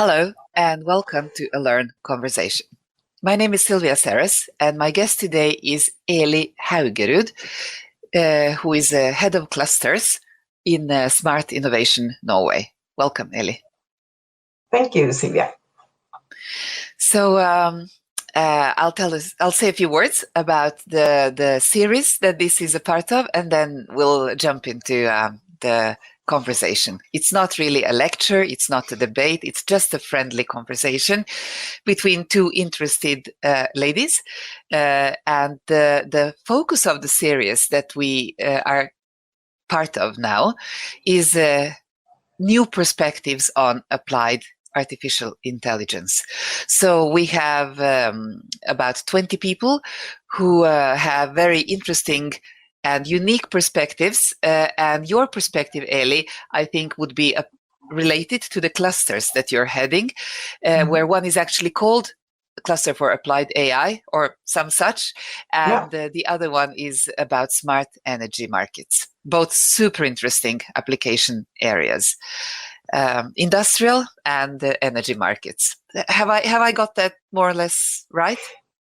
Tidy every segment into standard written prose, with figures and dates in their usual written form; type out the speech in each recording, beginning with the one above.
Hello, and welcome to a LØRN conversation. My name is Silvija Seres, and my guest today is Eli Haugerud, who is head of clusters in Smart Innovation Norway. Welcome, Eli. Thank you, Silvija. So I'll say a few words about the series that this is a part of, and then we'll jump into the conversation. It's not really a lecture, it's not a debate, it's just a friendly conversation between two interested ladies. And the focus of the series that we are part of now is new perspectives on applied artificial intelligence. So we have about 20 people who have very interesting and unique perspectives, and your perspective, Eli, I think would be related to the clusters that you're heading, where one is actually called Cluster for Applied AI or some such, and the other one is about smart energy markets. Both super interesting application areas, industrial and energy markets. Have I got that more or less right?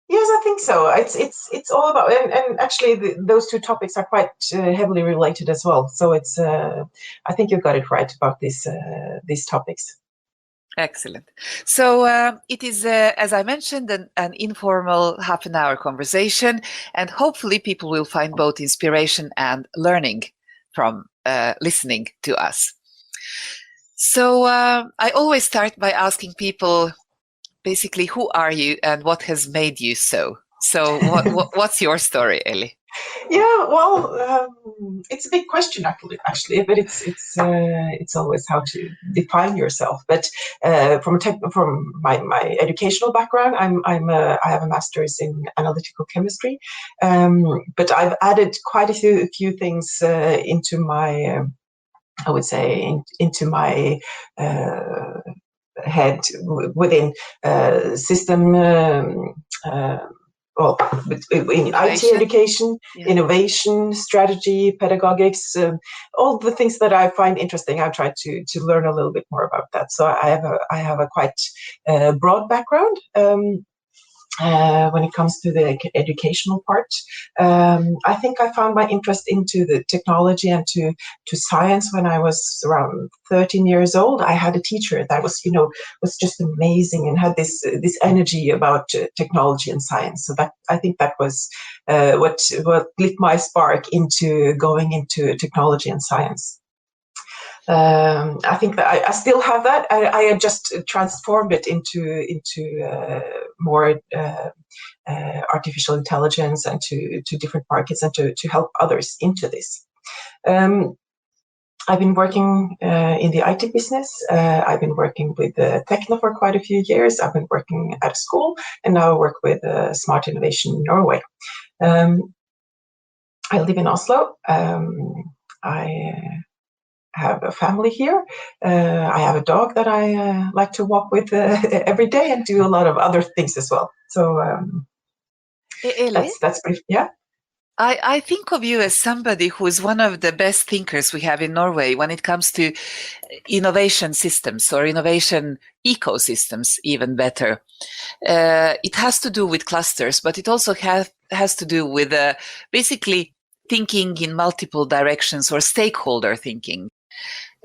Yes, I think so. It's all about, and actually those two topics are quite heavily related as well. So it's I think you got it right about these topics. Excellent. So it is, as I mentioned, an informal half-an-hour conversation, and hopefully people will find both inspiration and learning from listening to us. So I always start by asking people, basically, who are you and what has made you so? So what's your story, Eli? Yeah, well, it's a big question actually, but it's always how to define yourself. But from my educational background, I have a master's in analytical chemistry, but I've added quite a few things into my I would say into my head within system. Well, in IT education, innovation, strategy, pedagogics, all the things that I find interesting, I've tried to learn a little bit more about that. So I have a quite broad background when it comes to the educational part. I think I found my interest into the technology and to science when I was around 13 years old. I had a teacher that was just amazing and had this energy about technology and science. So that I think that was what lit my spark into going into technology and science. I think that I still have that. I had just transformed it into more artificial intelligence and to different markets and to help others into this. I've been working in the IT business. I've been working with Techno for quite a few years. I've been working at a school, and now I work with Smart Innovation Norway. I live in Oslo. I have a family here. I have a dog that I like to walk with every day and do a lot of other things as well. So that's brief. Yeah. I think of you as somebody who is one of the best thinkers we have in Norway when it comes to innovation systems or innovation ecosystems, even better. It has to do with clusters, but it also has to do with basically thinking in multiple directions or stakeholder thinking.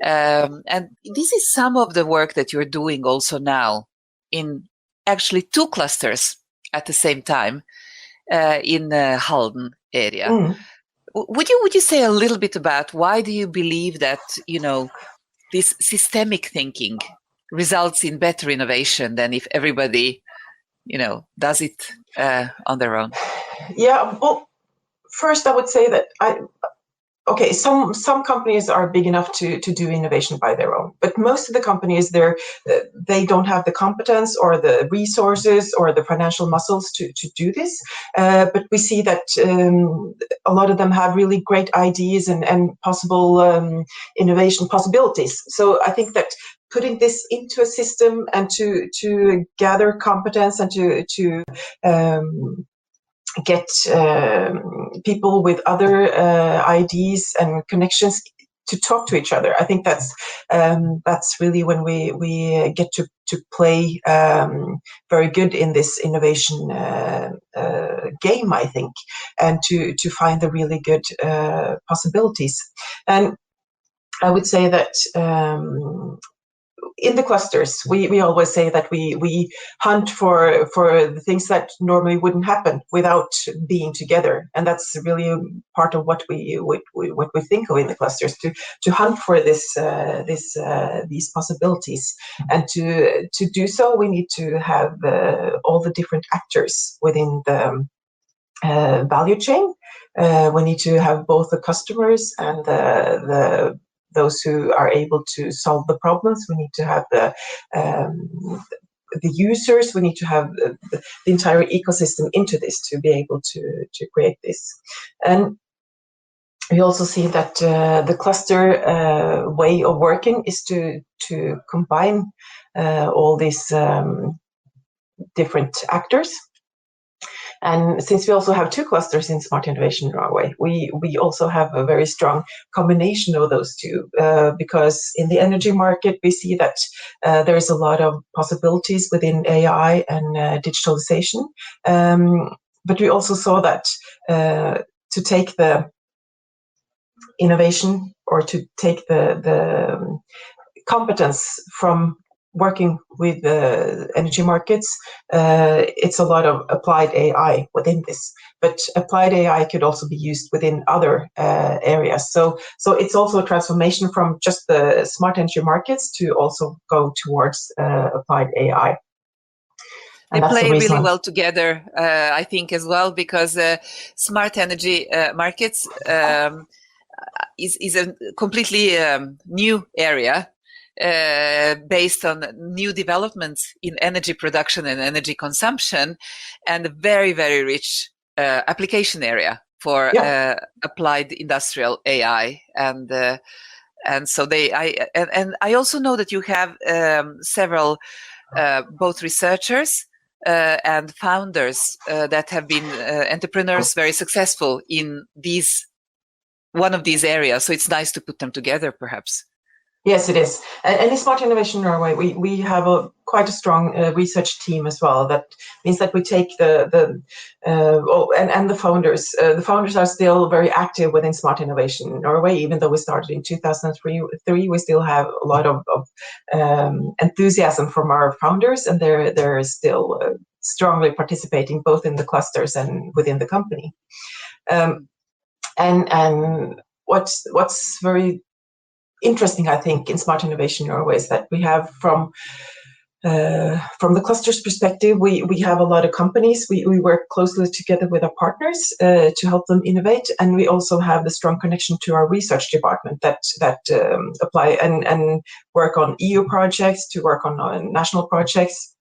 And this is some of the work that you're doing also now in actually two clusters at the same time in Halden area. Would you say a little bit about why do you believe that this systemic thinking results in better innovation than if everybody does it on their own? Yeah, well, first I would say that some companies are big enough to do innovation by their own, but most of the companies they don't have the competence or the resources or the financial muscles to do this. But we see that a lot of them have really great ideas and possible innovation possibilities. So I think that putting this into a system and to gather competence and to get people with other ideas and connections to talk to each other. I think that's really when we get to play very good in this innovation game, I think, and to find the really good possibilities. And I would say that in the clusters, we always say that we hunt for the things that normally wouldn't happen without being together, and that's really part of what we think of in the clusters, to hunt for these possibilities, and to do so we need to have all the different actors within the value chain. We need to have both the customers and those who are able to solve the problems. We need to have the users. We need to have the entire ecosystem into this to be able to create this. And we also see that the cluster way of working is to combine all these different actors. And since we also have two clusters in Smart Innovation Norway, we also have a very strong combination of those two, because in the energy market we see that there is a lot of possibilities within AI and digitalization. But we also saw that to take the innovation, or to take the competence from working with the energy markets, it's a lot of applied AI within this, but applied AI could also be used within other areas. So it's also a transformation from just the smart energy markets to also go towards applied AI. And they play really well together, I think, as well, because smart energy markets is a completely new area, based on new developments in energy production and energy consumption, and a very, very rich application area for applied industrial AI. And so I also know that you have several both researchers and founders that have been entrepreneurs, very successful in one of these areas. So it's nice to put them together, perhaps. Yes, it is. And in Smart Innovation Norway, we have quite a strong research team as well. That means that we take and the founders. The founders are still very active within Smart Innovation Norway, even though we started in 2003. We still have a lot of enthusiasm from our founders, and they're still strongly participating both in the clusters and within the company. And what's very interesting, I think, in Smart Innovation Norway is that we have from the clusters perspective, we have a lot of companies. We work closely together with our partners to help them innovate, and we also have the strong connection to our research department that apply and work on EU projects, to work on national projects.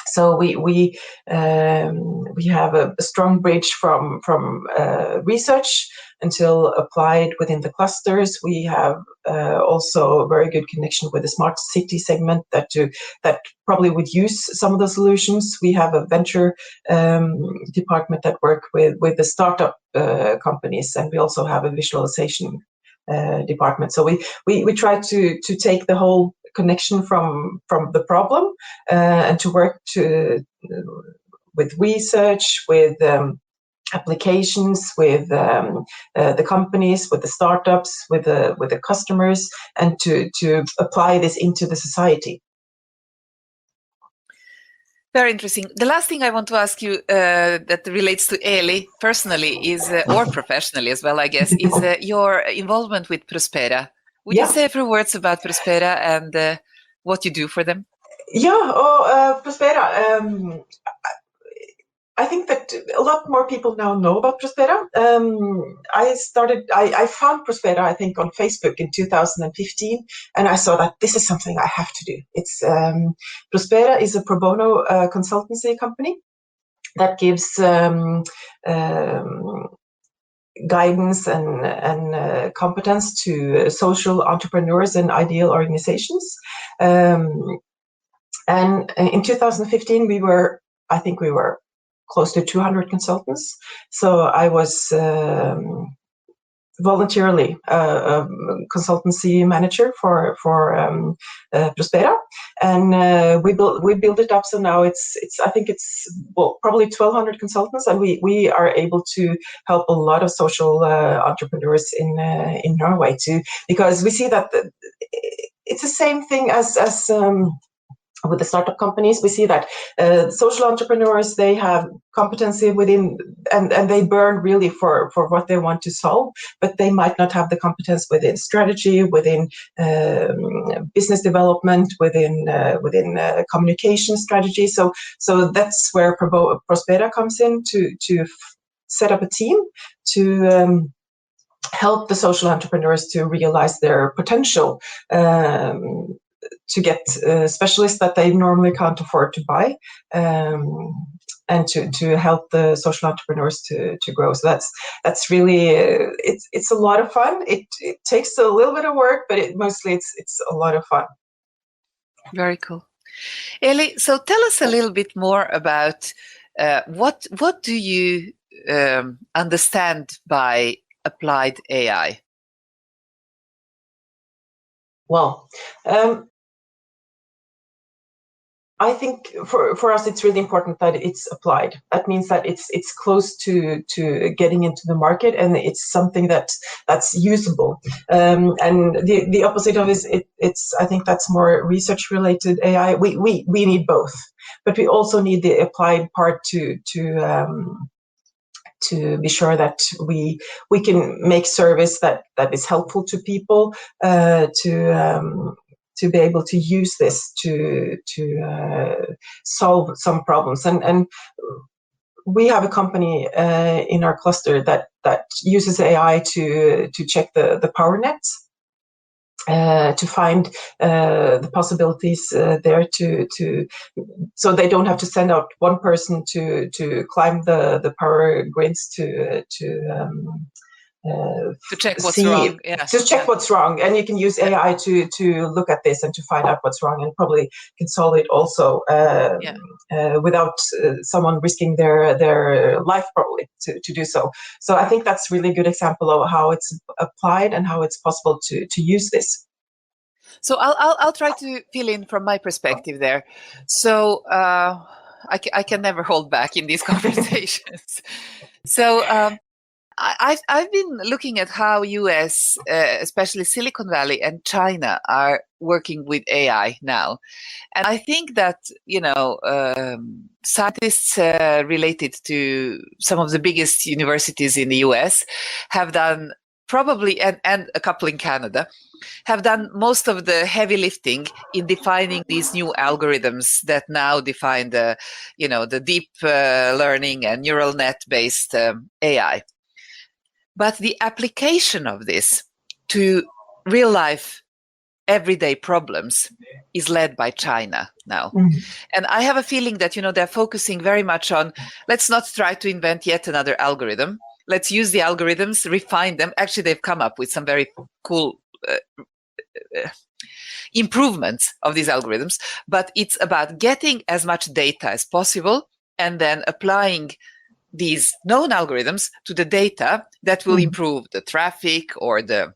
So we have a strong bridge from research until applied within the clusters. We have also a very good connection with the smart city segment that probably would use some of the solutions. We have a venture department that work with the startup companies, and we also have a visualization department. So we try to take the whole connection from the problem and to work with research, with applications, with the companies, with the startups, with the customers, and to apply this into the society. Very interesting. The last thing I want to ask you that relates to Eli personally is, or professionally as well, I guess, is your involvement with Prospera. Would you say a few words about Prospera and what you do for them? Prospera. I think that a lot more people now know about Prospera. I found Prospera, I think, on Facebook in 2015, and I saw that this is something I have to do. It's Prospera is a pro bono consultancy company that gives guidance and competence to social entrepreneurs and ideal organizations. And in 2015, we were close to 200 consultants. So I was voluntarily consultancy manager for Prospera, and we build it up. So now it's I think it's probably 1,200 consultants, and we are able to help a lot of social entrepreneurs in Norway too, because we see that it's the same thing as with the startup companies. We see that social entrepreneurs, they have competency within, and they burn really for what they want to solve, but they might not have the competence within strategy, within business development, within communication strategy. So that's where Prospera comes in to set up a team to help the social entrepreneurs to realize their potential, to get specialists that they normally can't afford to buy, and to help the social entrepreneurs to grow. So that's really it's a lot of fun. It takes a little bit of work, but mostly it's a lot of fun. Very cool. Eli, so tell us a little bit more about what do you understand by applied AI? Well, I think for us it's really important that it's applied. That means that it's close to getting into the market, and it's something that's usable. And the opposite of it's I think that's more research related AI. We need both, but we also need the applied part to be sure that we can make service that is helpful to people, to be able to use this to solve some problems. And we have a company in our cluster that uses AI to check the power nets, to find the possibilities there to so they don't have to send out one person to climb the power grids to check what's wrong. Yeah. To check what's wrong, and you can use AI to look at this and to find out what's wrong, and probably can solve it also without someone risking their life probably to do so. So I think that's really a good example of how it's applied and how it's possible to use this. So I'll try to fill in from my perspective there. So I can never hold back in these conversations. So I've been looking at how US, especially Silicon Valley and China, are working with AI now. And I think that, scientists related to some of the biggest universities in the US have done probably, and a couple in Canada, have done most of the heavy lifting in defining these new algorithms that now define the deep learning and neural net based AI. But the application of this to real life, everyday problems is led by China now. Mm-hmm. And I have a feeling that, they're focusing very much on, let's not try to invent yet another algorithm. Let's use the algorithms, refine them. Actually, they've come up with some very cool improvements of these algorithms, but it's about getting as much data as possible and then applying these known algorithms to the data that will improve the traffic or the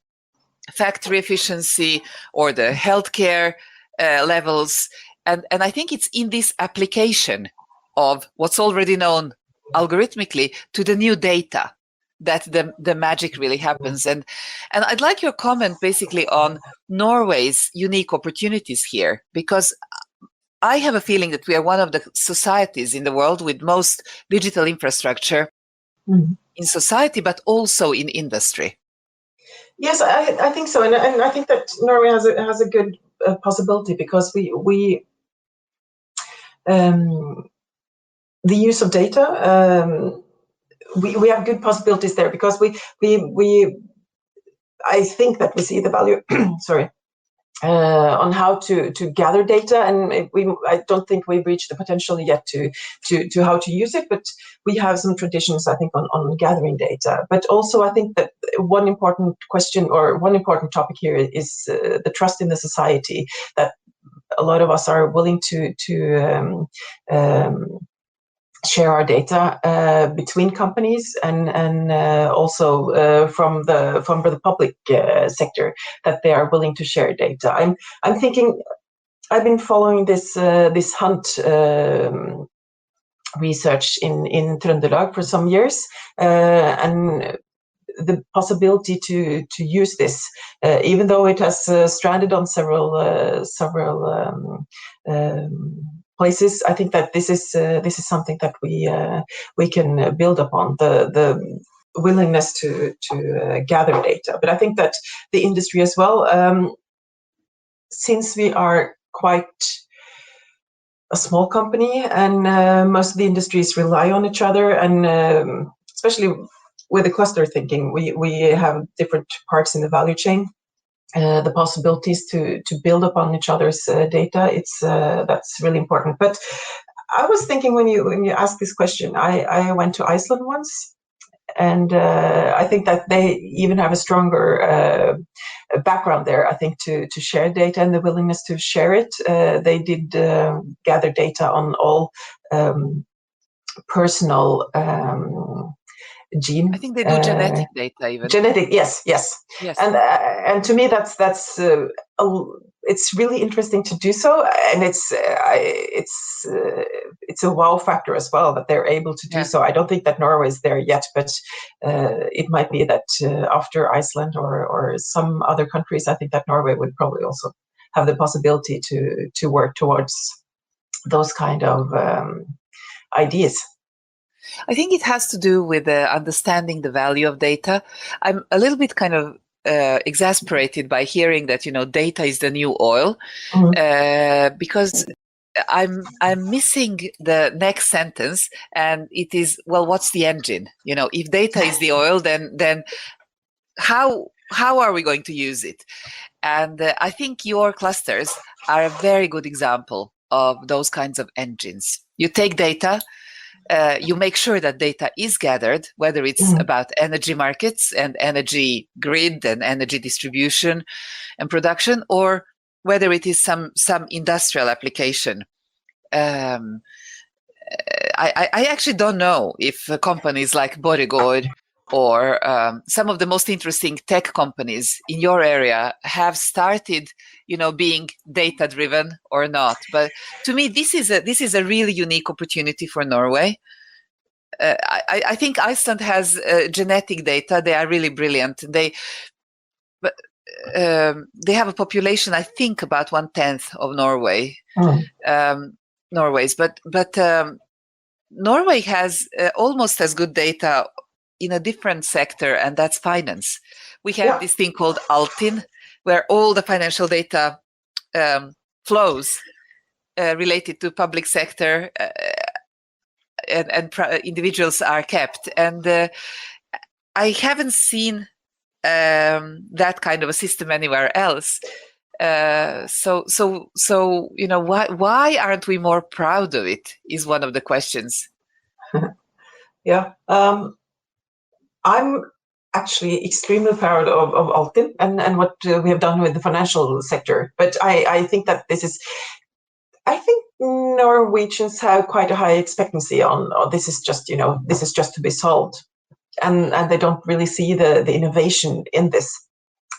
factory efficiency or the healthcare levels. And I think it's in this application of what's already known algorithmically to the new data that the magic really happens. And I'd like your comment basically on Norway's unique opportunities here, because I have a feeling that we are one of the societies in the world with most digital infrastructure in society, but also in industry. Yes, I think so, and I think that Norway has a good possibility, because we the use of data, we have good possibilities there, because I think that we see the value. Sorry. On how to gather data, and I don't think we've reached the potential yet to how to use it, but we have some traditions, I think, on gathering data. But also I think that one important question or one important topic here is the trust in the society, that a lot of us are willing to share our data between companies and also from the public sector, that they are willing to share data. I'm thinking, I've been following this hunt research in Trøndelag for some years, and the possibility to use this, even though it has stranded on several places. I think that this is something that we can build upon, the willingness to gather data. But I think that the industry as well, since we are quite a small company, and most of the industries rely on each other, and especially with the cluster thinking, we have different parts in the value chain. The possibilities to build upon each other's data, that's really important. But I was thinking, when you asked this question, I went to Iceland once, and I think that they even have a stronger background there, I think, to share data and the willingness to share it. They did gather data on all personal gene. I think they do genetic data even. Genetic, yes. And to me, that's it's really interesting to do so, and it's a wow factor as well that they're able to do so. I don't think that Norway is there yet, but it might be that after Iceland or some other countries, I think that Norway would probably also have the possibility to work towards those kind of ideas. I think it has to do with understanding the value of data. I'm a little bit kind of exasperated by hearing that, data is the new oil, because I'm missing the next sentence, and it is, well, what's the engine? If data is the oil, then how are we going to use it? And I think your clusters are a very good example of those kinds of engines. You take data, you make sure that data is gathered, whether it's about energy markets and energy grid and energy distribution and production, or whether it is some industrial application. I actually don't know if companies like Borregaard or some of the most interesting tech companies in your area have started being data driven or not. But to me, this is a really unique opportunity for Norway. I think Iceland has genetic data. They are really brilliant. They have a population, I think, about 1/10 of Norway's. But Norway has almost as good data in a different sector, and that's finance. We have this thing called Altinn, where all the financial data flows related to public sector and individuals are kept. And I haven't seen that kind of a system anywhere else. So why aren't we more proud of it is one of the questions. I'm actually extremely proud of Altinn and what we have done with the financial sector. But I think that I think Norwegians have quite a high expectancy on this is just to be solved, and they don't really see the innovation in this.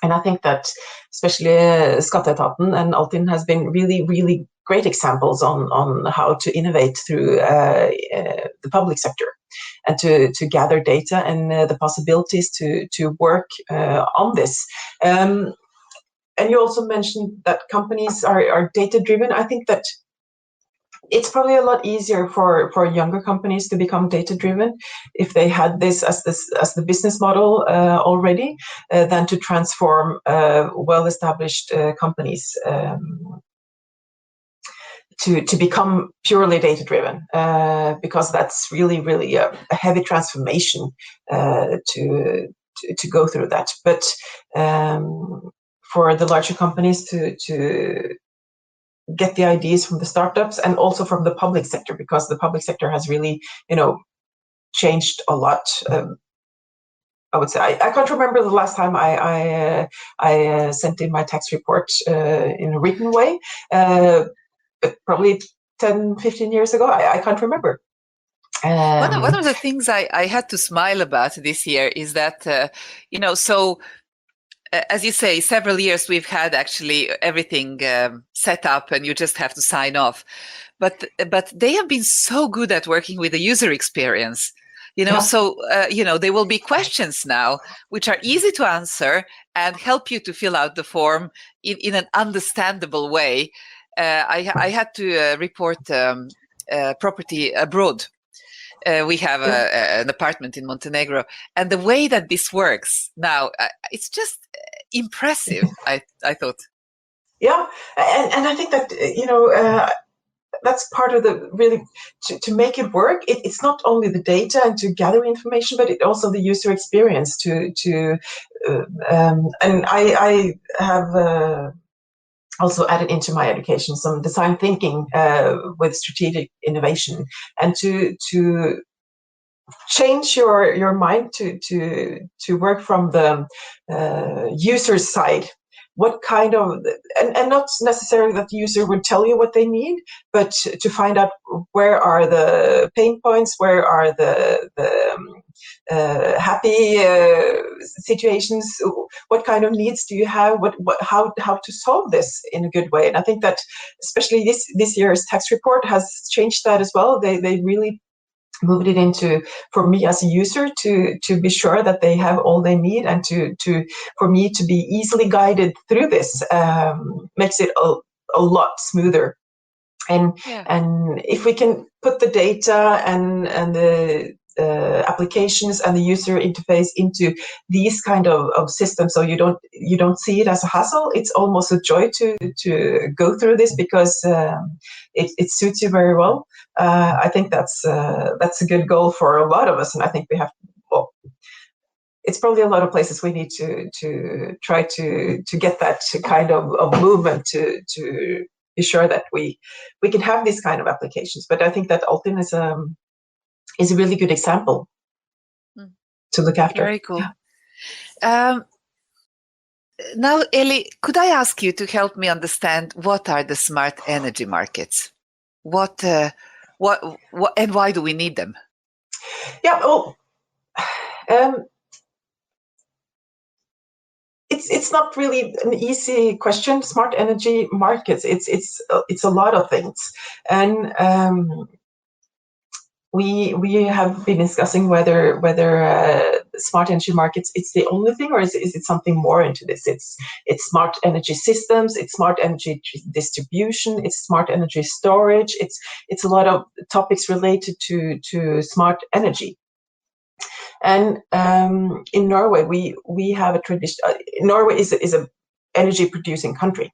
And I think that especially Skatteetaten and Altinn has been really, really great examples on how to innovate through the public sector and to gather data and the possibilities to work on this. And you also mentioned that companies are data driven. I think that it's probably a lot easier for younger companies to become data driven if they had this as the business model already, than to transform well-established companies to become purely data driven, because that's really, really a heavy transformation to go through that. But for the larger companies to get the ideas from the startups and also from the public sector, because the public sector has really, changed a lot. I would say I can't remember the last time I sent in my tax report in a written way, but probably 10, 15 years ago. I can't remember. One of the things I had to smile about this year is that, as you say, several years we've had actually everything set up and you just have to sign off. But they have been so good at working with the user experience. So there will be questions now which are easy to answer and help you to fill out the form in an understandable way. I had to report property abroad. We have an apartment in Montenegro, and the way that this works now, it's just impressive. I thought. Yeah, and I think that that's part of the really to make it work. It's not only the data and to gather information, but it also the user experience and I have also added into my education some design thinking with strategic innovation, and to change your mind to work from the user's side. What kind of, and not necessarily that the user would tell you what they need, but to find out where are the pain points, where are the happy situations, what kind of needs do you have, how to solve this in a good way. And I think that especially this year's tax report has changed that as well. They really moved it into, for me as a user, to be sure that they have all they need, and for me to be easily guided through this makes it a lot smoother. And if we can put the data and the applications and the user interface into these kind of systems, so you don't see it as a hassle, it's almost a joy to go through this, because it suits you very well. I think that's a good goal for a lot of us, and I think we have, well, it's probably a lot of places we need to try to get that kind of movement to be sure that we can have these kind of applications. But I think that Altinn is a really good example to look after. Very cool. Yeah. Now, Eli, could I ask you to help me understand what are the smart energy markets? What and why do we need them? Yeah, well, it's not really an easy question. Smart energy markets, it's a lot of things, and we have been discussing whether smart energy markets, it's the only thing, or is it something more into this? It's smart energy systems, it's smart energy distribution, it's smart energy storage, it's a lot of topics related to smart energy. And in Norway, we have a tradition. Norway is a energy producing country,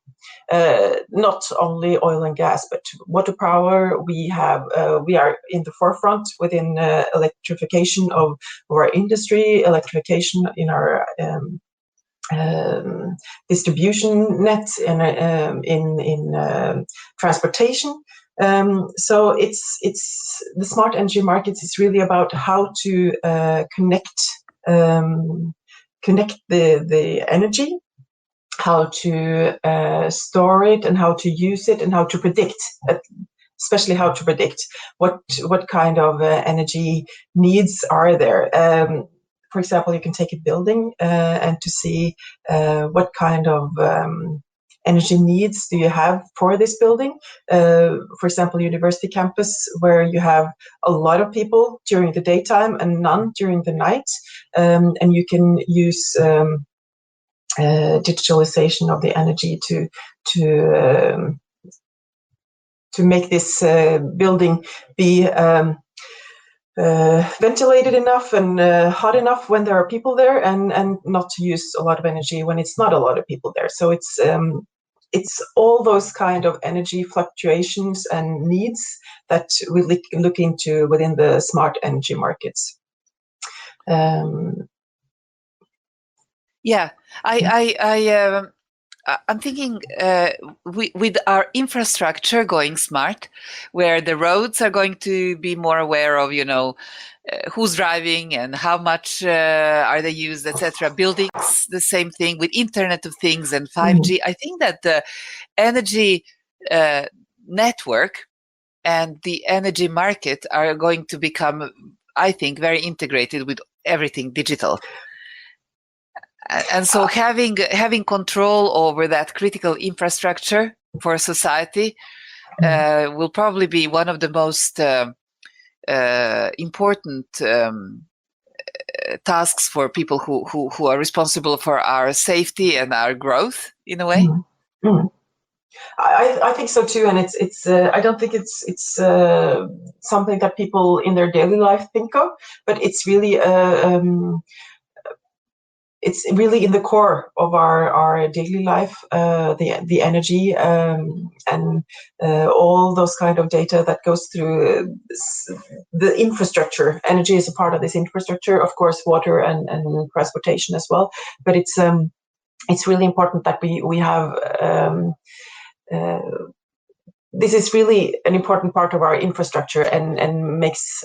not only oil and gas, but water power. We are in the forefront within electrification of our industry, electrification in our distribution net, and in transportation. So it's the smart energy markets is really about how to connect the energy, how to store it, and how to use it, and how to predict, especially how to predict what kind of energy needs are there. For example, you can take a building and to see what kind of energy needs do you have for this building. For example, university campus, where you have a lot of people during the daytime and none during the night, and you can use digitalization of the energy to make this building be ventilated enough and hot enough when there are people there, and not to use a lot of energy when it's not a lot of people there. So it's all those kind of energy fluctuations and needs that we look into within the smart energy markets. Yeah, I'm thinking with our infrastructure going smart, where the roads are going to be more aware of, who's driving and how much are they used, etc. Buildings, the same thing with Internet of Things and 5G. I think that the energy network and the energy market are going to become, I think, very integrated with everything digital. And so having control over that critical infrastructure for society will probably be one of the most important tasks for people who are responsible for our safety and our growth, in a way. I think so too, and it's I don't think it's something that people in their daily life think of, but it's really in the core of our daily life, the energy and all those kind of data that goes through the infrastructure. Energy is a part of this infrastructure, of course, water and transportation as well. But it's really important that we have. This is really an important part of our infrastructure and makes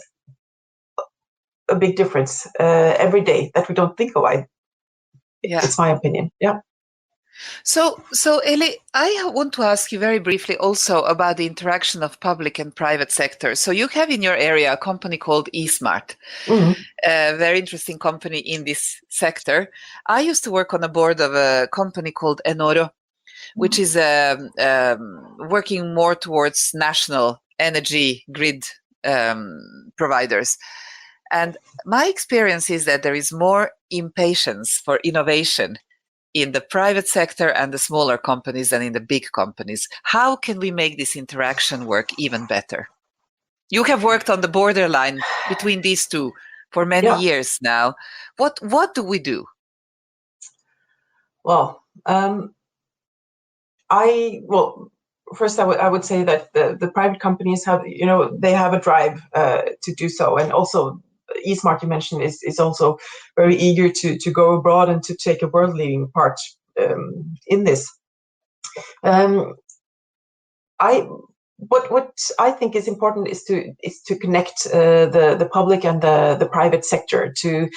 a big difference every day that we don't think of. It's my opinion. Yeah. So Eli, I want to ask you very briefly also about the interaction of public and private sector. So you have in your area a company called eSmart, a very interesting company in this sector. I used to work on a board of a company called Enoro, which is working more towards national energy grid providers. And my experience is that there is more impatience for innovation in the private sector and the smaller companies than in the big companies. How can we make this interaction work even better? You have worked on the borderline between these two for many years now. What do we do? Well, first I would say that the private companies have, they have a drive to do so, and also eSmart, you mentioned, is also very eager to go abroad and to take a world leading part in this. What I think is important is to connect the public and the private sector to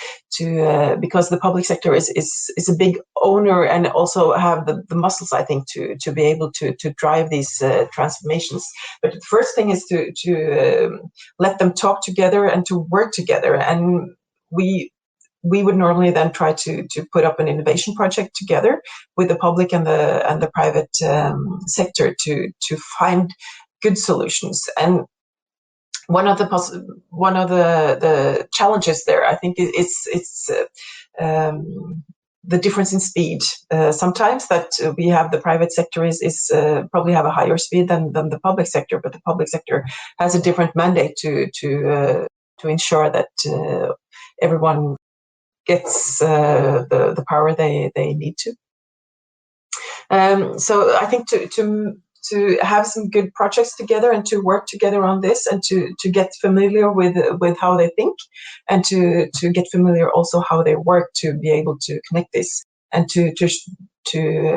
because the public sector is a big owner and also have the muscles, I think, to be able to drive these transformations. But the first thing is to let them talk together and to work together, and we would normally then try to put up an innovation project together with the public and the private sector to find good solutions. And one of the challenges there, I think, it's the difference in speed. Sometimes that we have the private sector is probably have a higher speed than the public sector, but the public sector has a different mandate to ensure that everyone gets the power they need to. So I think to have some good projects together and to work together on this and to get familiar with how they think and to get familiar also how they work, to be able to connect this and to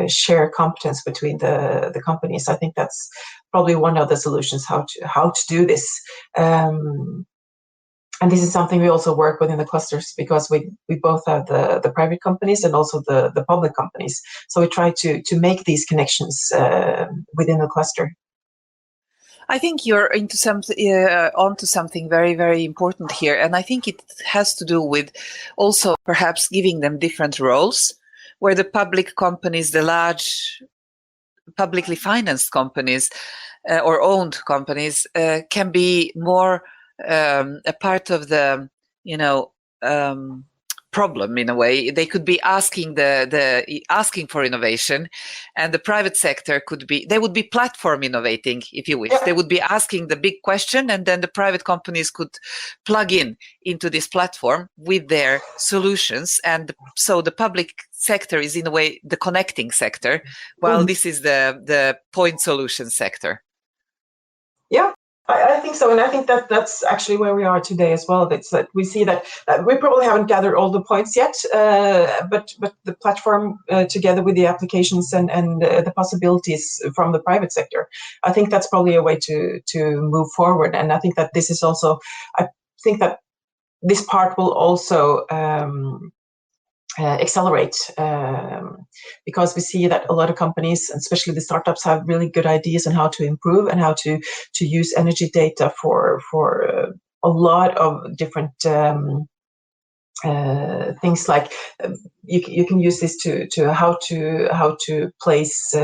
share competence between the companies. I think that's probably one of the solutions how to do this. And this is something we also work with in the clusters, because we both have the private companies and also the public companies. So we try to make these connections within the cluster. I think you're onto something very, very important here. And I think it has to do with also perhaps giving them different roles, where the public companies, the large publicly financed companies or owned companies can be more a part of the, problem in a way. They could be asking asking for innovation, and the private sector they would be platform innovating, if you wish. They would be asking the big question, and then the private companies could plug into this platform with their solutions. And so the public sector is in a way the connecting sector, while this is the point solution sector. Yeah. I think so, and I think that's actually where we are today as well. It's that we see that we probably haven't gathered all the points yet, but the platform together with the applications and the possibilities from the private sector, I think that's probably a way to move forward. And I think that this is also, I think that this part will also accelerate, because we see that a lot of companies, especially the startups, have really good ideas on how to improve and how to use energy data for a lot of different things, like you can use this to how to place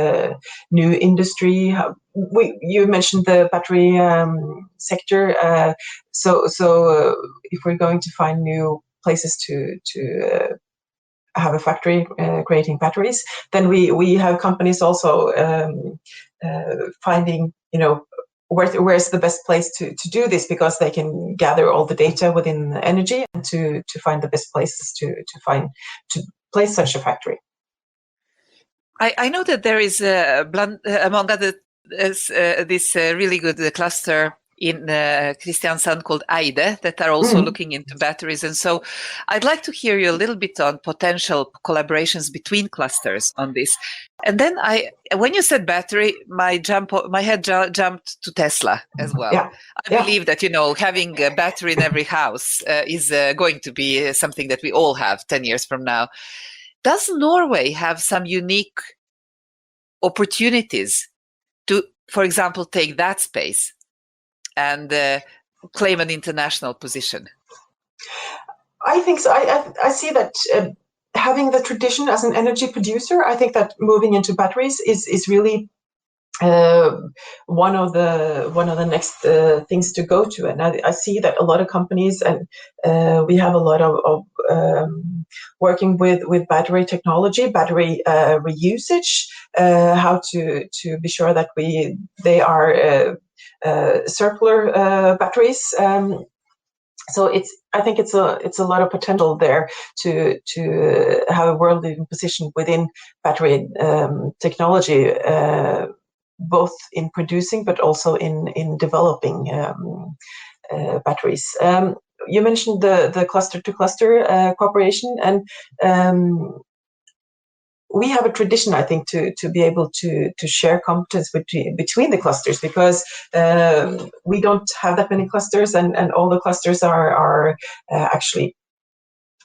new industry. You mentioned the battery sector, so if we're going to find new places to have a factory creating batteries, then we have companies also finding, where's the best place to do this, because they can gather all the data within energy and to find the best places to place such a factory. I know that there is among other this really good cluster in Kristiansand called Eide that are also looking into batteries, and so I'd like to hear you a little bit on potential collaborations between clusters on this. And then when you said battery, my head jumped to Tesla as well. Yeah. I believe that having a battery in every house is going to be something that we all have 10 years from now. Does Norway have some unique opportunities to, for example, take that space and claim an international position? I think so. I see that having the tradition as an energy producer, I think that moving into batteries is really one of the next things to go to. And I see that a lot of companies, and we have a lot of working with battery technology, battery reusage, how to be sure that they are circular batteries. So I think it's a lot of potential there to have a world-leading position within battery technology, both in producing but also in developing batteries. You mentioned the cluster-to-cluster cooperation, and we have a tradition, I think, to be able to share competence between the clusters, because we don't have that many clusters, and all the clusters are actually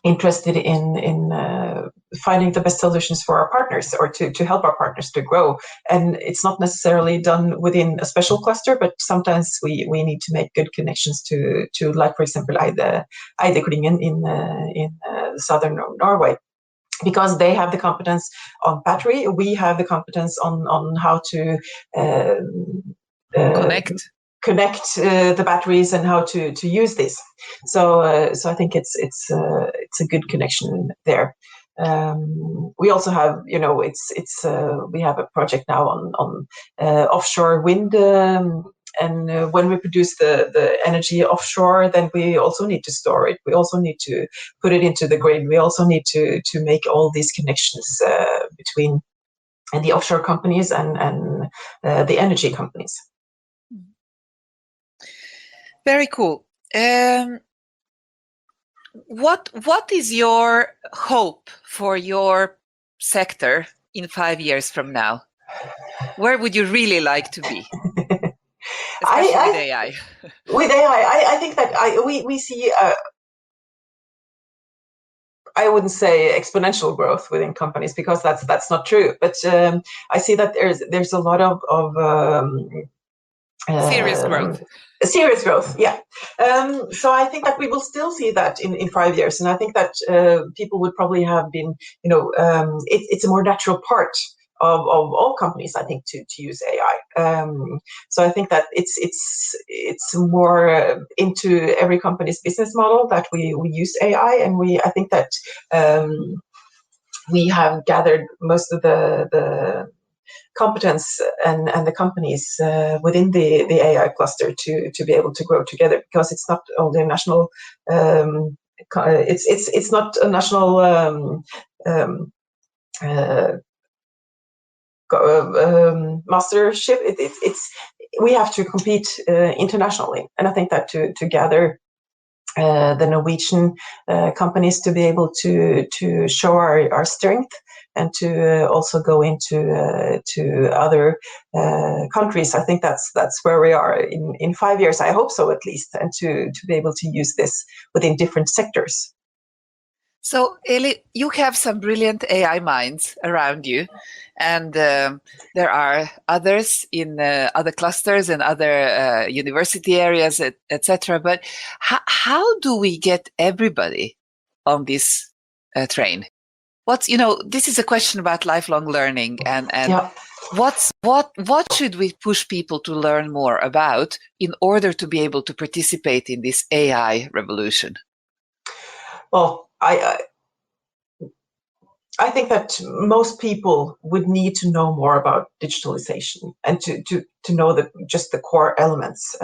interested in finding the best solutions for our partners, or to help our partners to grow. And it's not necessarily done within a special cluster, but sometimes we need to make good connections to like, for example, Eide in southern Norway, because they have the competence on battery. We have the competence on how to connect the batteries and how to use this. So I think it's a good connection there. We also have, we have a project now on offshore wind, and when we produce the energy offshore, then we also need to store it. We also need to put it into the grid. We also need to make all these connections between the offshore companies and the energy companies. Very cool. What is your hope for your sector in 5 years from now? Where would you really like to be? Especially with AI. With AI, I think that we see, I wouldn't say exponential growth within companies, because that's not true. But I see that there's a lot of serious growth. Serious growth, yeah. So I think that we will still see that in 5 years, and I think that people would probably have been, it's a more natural part of all companies, I think, to use AI. So I think that it's more into every company's business model that we use AI, and I think that we have gathered most of the competence and the companies within the AI cluster to be able to grow together, because it's not only a national it's not a national mastership. We have to compete internationally, and I think that to gather the Norwegian companies to be able to show our strength, and to also go into to other countries. I think that's where we are in 5 years. I hope so, at least, and to be able to use this within different sectors. So, Eli, you have some brilliant AI minds around you, and there are others in other clusters and other university areas, etc. But how do we get everybody on this train? This is a question about lifelong learning, and Yeah. what should we push people to learn more about in order to be able to participate in this AI revolution? Well, I think that most people would need to know more about digitalization and to know just the core elements.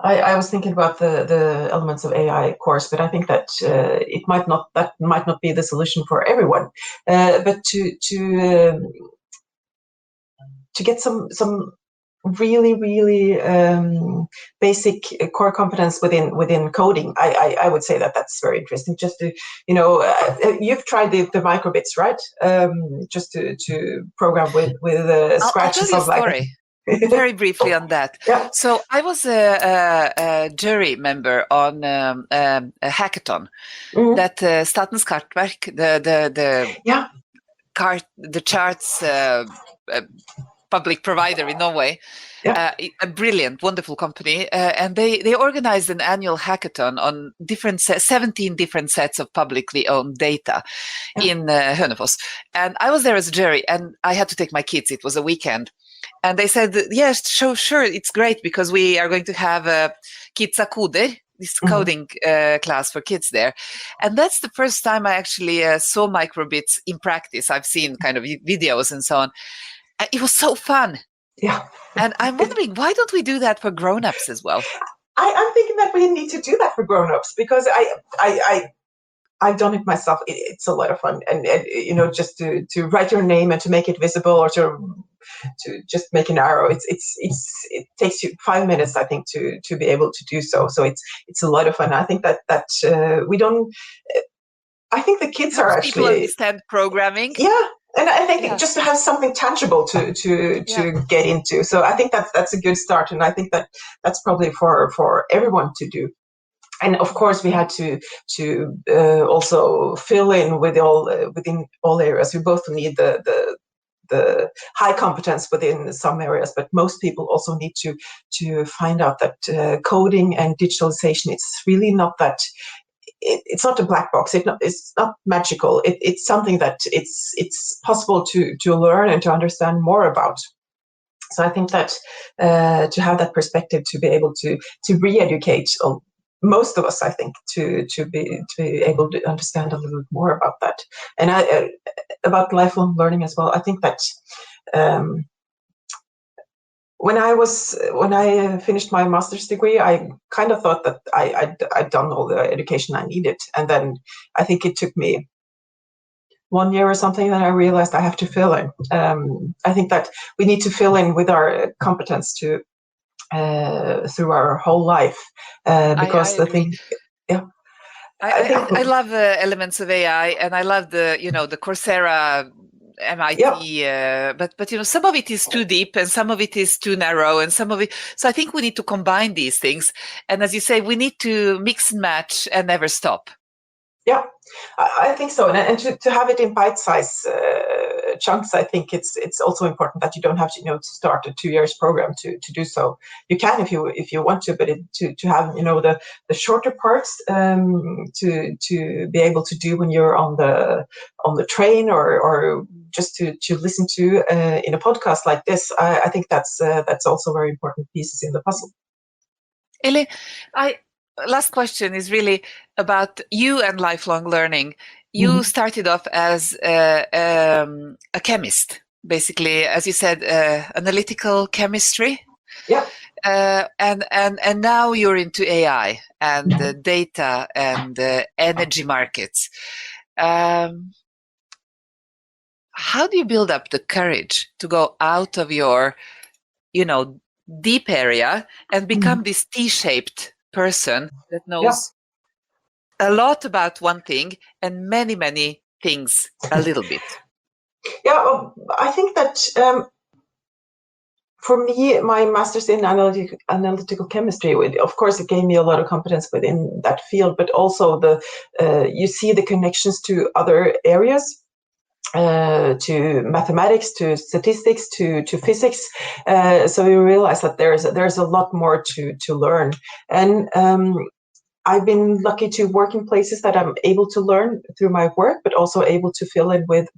I was thinking about the elements of AI course, but I think that it might not be the solution for everyone. But to get some really basic core competence within coding, I would say that that's very interesting. Just to you've tried the microbits, right? Just to program with I'll Scratch tell and you a stuff like that. story. Very briefly on that. Yeah. So I was a jury member on a hackathon that Statens Kartverk, the charts public provider in Norway, a brilliant, wonderful company, and they organized an annual hackathon on 17 different sets of publicly owned data in Hønefoss. And I was there as a jury, and I had to take my kids. It was a weekend. And they said, yes, sure, it's great because we are going to have Kids Koder, this coding class for kids there. And that's the first time I actually saw microbits in practice. I've seen kind of videos and so on. It was so fun. Yeah. And I'm wondering, why don't we do that for grown-ups as well? I'm thinking that we need to do that for grown-ups because I've done it myself. It's a lot of fun, and just to write your name and to make it visible, or to just make an arrow. It takes you 5 minutes, I think, to be able to do so. So it's a lot of fun. I think that we don't. I think the kids are actually people understand programming. Yeah. And I think just to have something tangible to get into. So I think that's a good start, and I think that's probably for everyone to do. And of course, we had to also fill in with within all areas. We both need the high competence within some areas, but most people also need to find out that coding and digitalization, it's really not that. It's not a black box. It's not magical. It's something that it's possible to learn and to understand more about. So I think that to have that perspective, to be able to re-educate most of us, I think, to be able to understand a little bit more about that, and about lifelong learning as well. I think that when I finished my master's degree, I kind of thought that I'd done all the education I needed, and then I think it took me 1 year or something that I realized I have to fill in. I think that we need to fill in with our competence through our whole life, because I agree. I love elements of AI, and I love the Coursera, MIT, but some of it is too deep and some of it is too narrow, and some of it. So I think we need to combine these things, and as you say, we need to mix and match and never stop. Yeah, I think so, and to have it in bite-sized chunks, I think it's also important that you don't have to start a 2 years program to do so. You can if you want to, but to have the shorter parts to be able to do when you're on the train or just to listen to in a podcast like this. I think that's also very important pieces in the puzzle. Eli, last question is really about you and lifelong learning. You started off as a chemist, basically, as you said, analytical chemistry. Yeah. And now you're into AI and data and energy markets. How do you build up the courage to go out of your, deep area and become this T-shaped person that knows a lot about one thing and many, many things a little bit? Yeah, well, I think that For me, my master's in analytical chemistry, of course, it gave me a lot of competence within that field, but also you see the connections to other areas, to mathematics, to statistics, to physics. So you realize that there's a lot more to learn. And I've been lucky to work in places that I'm able to learn through my work, but also able to fill in with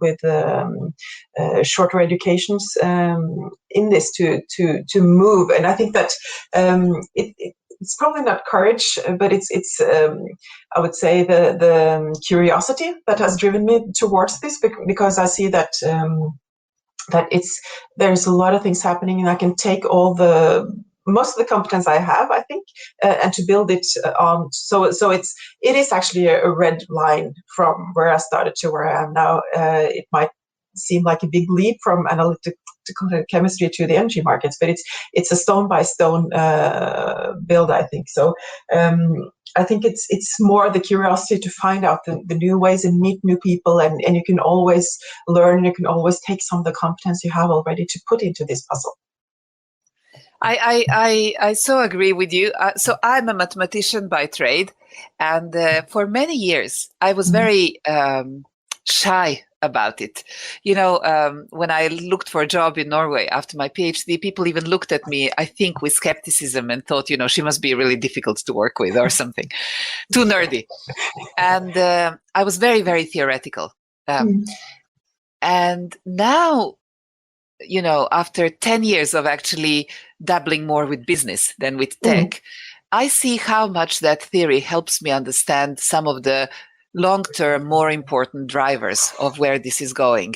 shorter educations in this to move. And I think that it's probably not courage, but it's I would say the curiosity that has driven me towards this, because I see that there's a lot of things happening, and I can take most of the competence I have, I think, and to build it on. So it is actually a red line from where I started to where I am now. It might seem like a big leap from analytical chemistry to the energy markets, but it's a stone by stone build, I think. So I think it's more the curiosity to find out the new ways and meet new people, and you can always learn, and you can always take some of the competence you have already to put into this puzzle. I so agree with you. So I'm a mathematician by trade, and for many years I was very shy about it. You know, when I looked for a job in Norway after my PhD, people even looked at me, I think, with skepticism and thought, you know, she must be really difficult to work with or something, too nerdy. And I was very, very theoretical. And now, you know, after 10 years of actually dabbling more with business than with tech, I see how much that theory helps me understand some of the long-term, more important drivers of where this is going.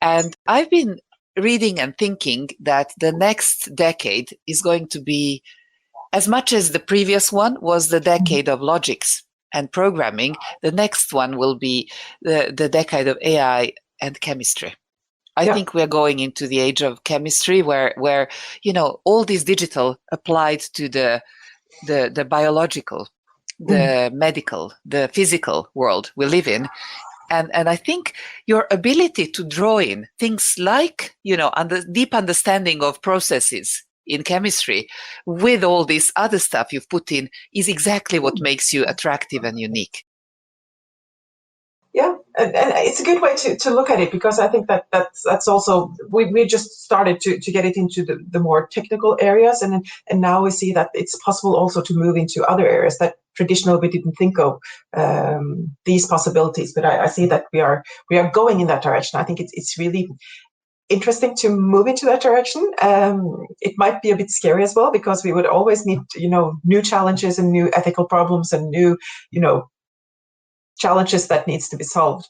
And I've been reading and thinking that the next decade is going to be, as much as the previous one was the decade of logics and programming, the next one will be the decade of AI and chemistry. I think we're going into the age of chemistry where you know, all this digital applied to the biological, the medical, the physical world we live in. And I think your ability to draw in things like, you know, deep understanding of processes in chemistry with all this other stuff you've put in is exactly what makes you attractive and unique. Yeah, and it's a good way to look at it, because I think that's also, we just started to get it into the more technical areas, and now we see that it's possible also to move into other areas that traditionally we didn't think of these possibilities. But I see that we are going in that direction. I think it's really interesting to move into that direction. It might be a bit scary as well, because we would always meet, you know, new challenges and new ethical problems and new, you know, challenges that needs to be solved.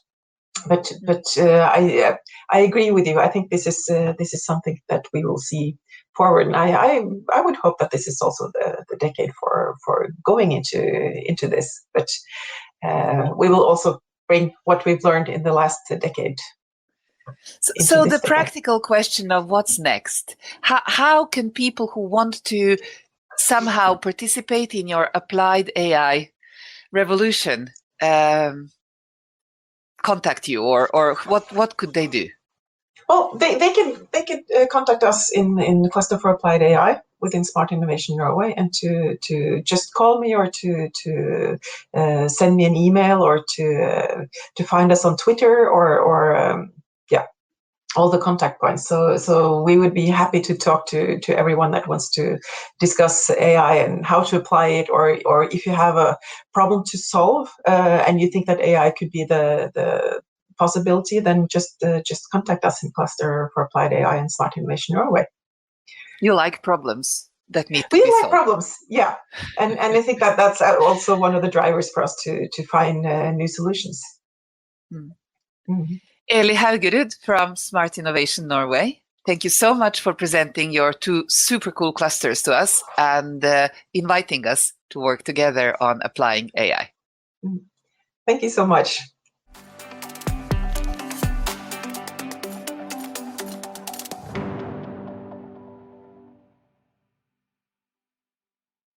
But I agree with you. I think this is something that we will see forward, and I would hope that this is also the decade for going into this. But we will also bring what we've learned in the last decade. So the practical question of what's next, how can people who want to somehow participate in your applied AI revolution contact you, or what could they do? Well, they can contact us in the Cluster for Applied AI within Smart Innovation Norway, and to just call me, or to send me an email, or to find us on Twitter, or all the contact points. So we would be happy to talk to everyone that wants to discuss AI and how to apply it, or if you have a problem to solve and you think that AI could be the possibility, then just contact us in Cluster for Applied AI and Smart Innovation Norway. You like problems that need to be solved. We like problems, yeah, and I think that's also one of the drivers for us to find new solutions. Eli Haugerud from Smart Innovation Norway, thank you so much for presenting your 2 super cool clusters to us and inviting us to work together on applying AI. Thank you so much.